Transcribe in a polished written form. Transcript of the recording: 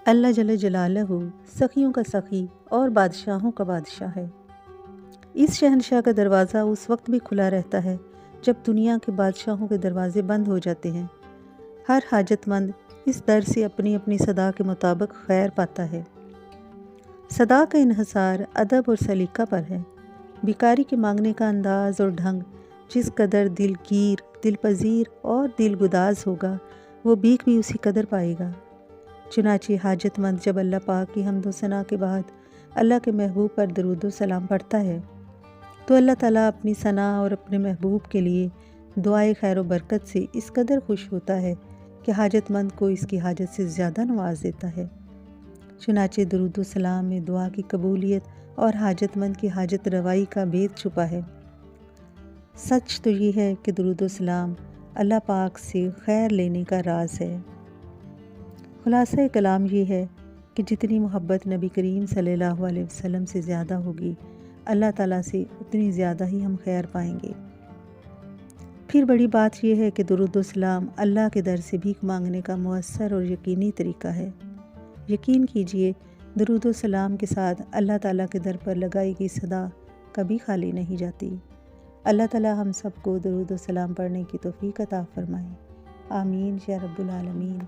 اللہ جل جلالہ سخیوں کا سخی اور بادشاہوں کا بادشاہ ہے۔ اس شہنشاہ کا دروازہ اس وقت بھی کھلا رہتا ہے جب دنیا کے بادشاہوں کے دروازے بند ہو جاتے ہیں۔ ہر حاجت مند اس در سے اپنی اپنی صدا کے مطابق خیر پاتا ہے۔ صدا کا انحصار ادب اور سلیقہ پر ہے۔ بھکاری کے مانگنے کا انداز اور ڈھنگ جس قدر دل گیر، دل پذیر اور دل گداز ہوگا، وہ بھیک بھی اسی قدر پائے گا۔ چنانچہ حاجت مند جب اللہ پاک کی حمد و ثنا کے بعد اللہ کے محبوب پر درود و سلام پڑھتا ہے تو اللہ تعالیٰ اپنی ثنا اور اپنے محبوب کے لیے دعائے خیر و برکت سے اس قدر خوش ہوتا ہے کہ حاجت مند کو اس کی حاجت سے زیادہ نواز دیتا ہے۔ چنانچہ درود و سلام میں دعا کی قبولیت اور حاجت مند کی حاجت روائی کا بھید چھپا ہے۔ سچ تو یہ ہے کہ درود و سلام اللہ پاک سے خیر لینے کا راز ہے۔ خلاصہ کلام یہ ہے کہ جتنی محبت نبی کریم صلی اللہ علیہ وسلم سے زیادہ ہوگی، اللہ تعالیٰ سے اتنی زیادہ ہی ہم خیر پائیں گے۔ پھر بڑی بات یہ ہے کہ درود و سلام اللہ کے در سے بھیک مانگنے کا مؤثر اور یقینی طریقہ ہے۔ یقین کیجئے درود و سلام کے ساتھ اللہ تعالیٰ کے در پر لگائی گئی صدا کبھی خالی نہیں جاتی۔ اللہ تعالیٰ ہم سب کو درود و سلام پڑھنے کی توفیق عطا فرمائے۔ آمین یا رب العالمین۔